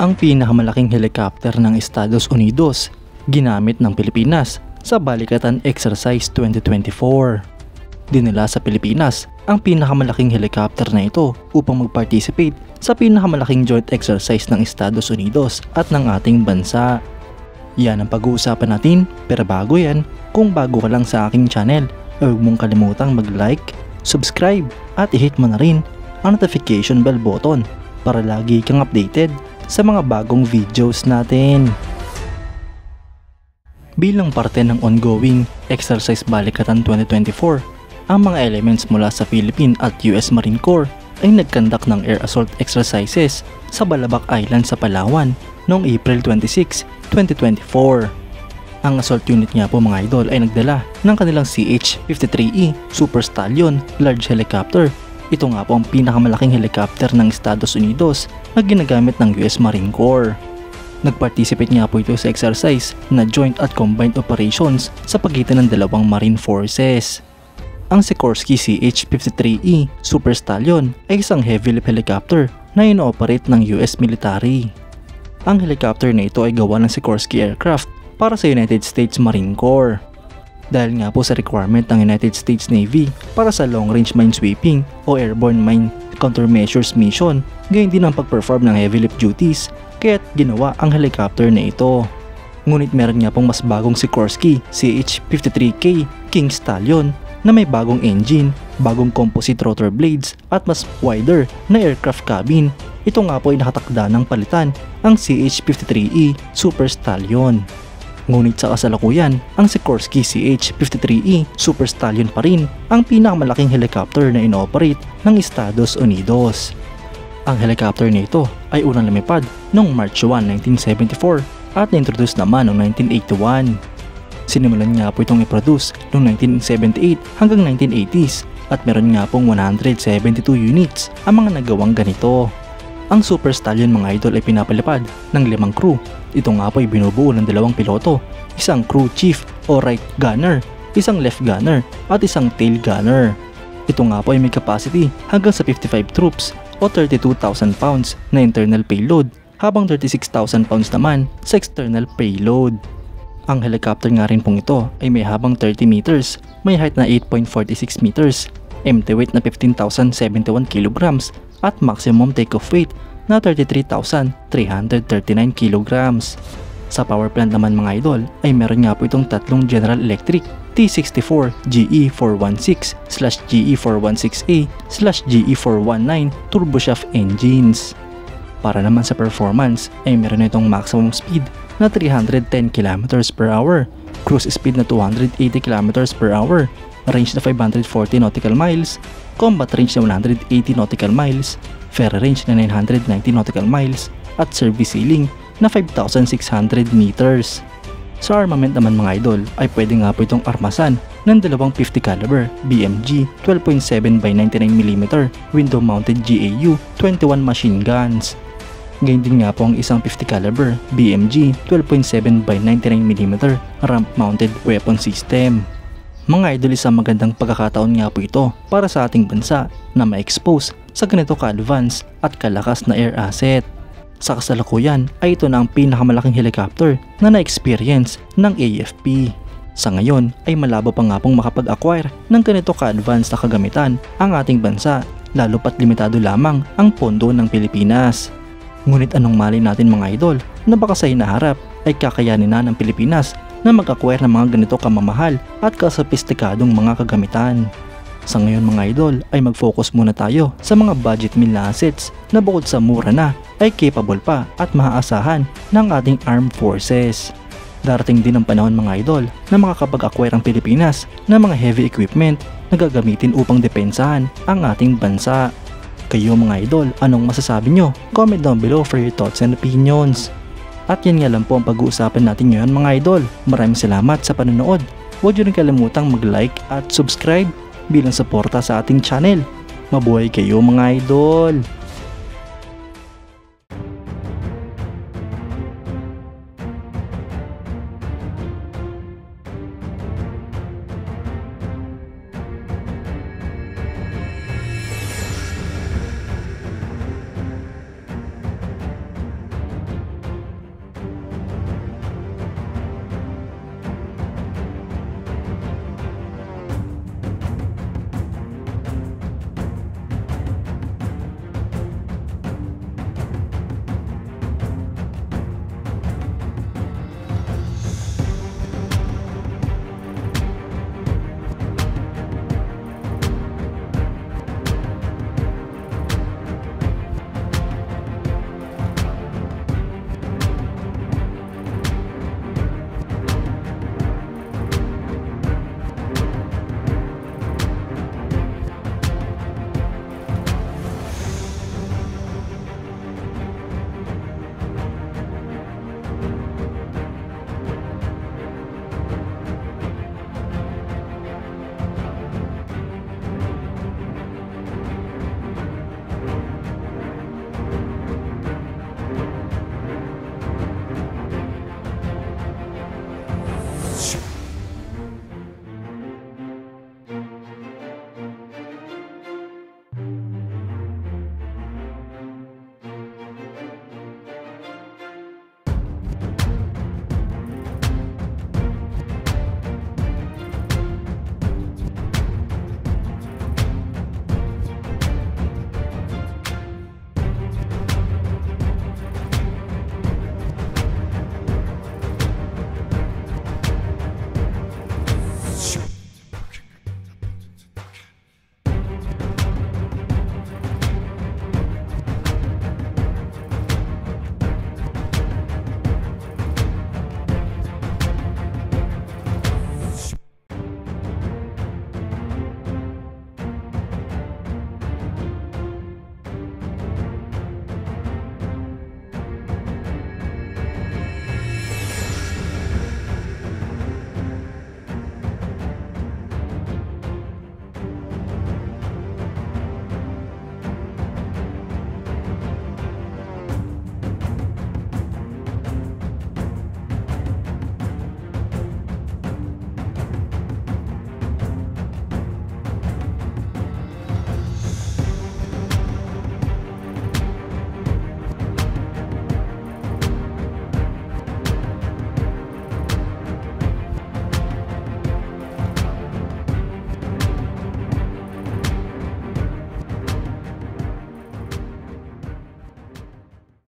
ang pinakamalaking helicopter ng Estados Unidos ginamit ng Pilipinas sa Balikatan Exercise 2024. Dinala sa Pilipinas ang pinakamalaking helicopter na ito upang mag-participate sa pinakamalaking joint exercise ng Estados Unidos at ng ating bansa. Yan ang pag-uusapan natin, pero bago yan, kung bago ka lang sa aking channel, huwag mong kalimutang mag-like, subscribe at i-hit mo na rin ang notification bell button para lagi kang updated sa mga bagong videos natin. Bilang parte ng ongoing Exercise Balikatan 2024, ang mga elements mula sa Philippine at US Marine Corps ay nagkandak ng air assault exercises sa Balabac Island sa Palawan noong April 26, 2024. Ang assault unit nga po mga idol ay nagdala ng kanilang CH-53E Super Stallion large helicopter. Ito nga po ang pinakamalaking helicopter ng Estados Unidos na ginagamit ng US Marine Corps. Nag-participate nga po ito sa exercise na joint at combined operations sa pagitan ng dalawang marine forces. Ang Sikorsky CH-53E Super Stallion ay isang heavy lift helicopter na ino-operate ng US military. Ang helicopter na ito ay gawa ng Sikorsky aircraft para sa United States Marine Corps. Dahil nga po sa requirement ng United States Navy para sa long-range minesweeping o airborne mine countermeasures mission, gayon din ang pag-perform ng heavy lift duties, kaya't ginawa ang helicopter na ito. Ngunit meron nga pong mas bagong Sikorsky CH-53K King Stallion na may bagong engine, bagong composite rotor blades at mas wider na aircraft cabin. Ito nga po ay nakatakda ng palitan ang CH-53E Super Stallion. Ngunit sa kasalukuyan, ang Sikorsky CH-53E Super Stallion pa rin ang pinakamalaking helicopter na ino-operate ng Estados Unidos. Ang helicopter na ito ay unang lumipad noong March 1, 1974 at na-introduce naman noong 1981. Sinimulan nga po itong i-produce noong 1978 hanggang 1980s at meron nga pong 172 units ang mga nagawang ganito. Ang Super Stallion mga idol ay pinapalipad ng 5 crew. Ito nga po ay binubuo ng 2 piloto, isang crew chief o right gunner, isang left gunner at isang tail gunner. Ito nga po ay may capacity hanggang sa 55 troops o 32,000 pounds na internal payload habang 36,000 pounds naman sa external payload. Ang helicopter nga rin pong ito ay may habang 30 meters, may height na 8.46 meters, empty weight na 15,071 kilograms at maximum takeoff weight na 33,339 kilograms. Sa power plant naman mga idol ay meron nga po itong tatlong General Electric T64 GE416/GE416A/GE419 turboshaft engines. Para naman sa performance ay meron na itong maximum speed na 310 km per hour, cruise speed na 280 km per hour, range na 540 nautical miles, combat range na 180 nautical miles, ferry range na 990 nautical miles, at service ceiling na 5,600 meters. Sa armament naman mga idol ay pwede nga po itong armasan ng dalawang 50 caliber BMG 12.7x99mm window mounted GAU 21 machine guns. Ngayon din nga po ang isang 50 caliber BMG 12.7x99mm ramp mounted weapon system. Mga idol, isang magandang pagkakataon nga po ito para sa ating bansa na ma-expose sa ganito ka-advance at kalakas na air asset. Sa kasalukuyan ay ito na ang pinakamalaking helicopter na na-experience ng AFP. Sa ngayon ay malabo pa nga pong makapag-acquire ng ganito ka-advance na kagamitan ang ating bansa, lalo pat limitado lamang ang pondo ng Pilipinas. Ngunit anong malay natin mga idol na baka sa hinaharap ay kakayanin na ng Pilipinas na mag-acquire ng mga ganito kamamahal at kasopistikadong mga kagamitan. Sa ngayon mga idol ay mag-focus muna tayo sa mga budget meal na assets na bukod sa mura na ay capable pa at maaasahan ng ating armed forces. Darating din ang panahon mga idol na makakapag-acquire ang Pilipinas ng mga heavy equipment na gagamitin upang depensahan ang ating bansa. Kayo mga idol, anong masasabi nyo? Comment down below for your thoughts and opinions. At yan nga lang po ang pag-uusapan natin ngayon mga idol. Maraming salamat sa panonood. Huwag nyo rin kalimutang mag-like at subscribe bilang suporta sa ating channel. Mabuhay kayo mga idol! Shh.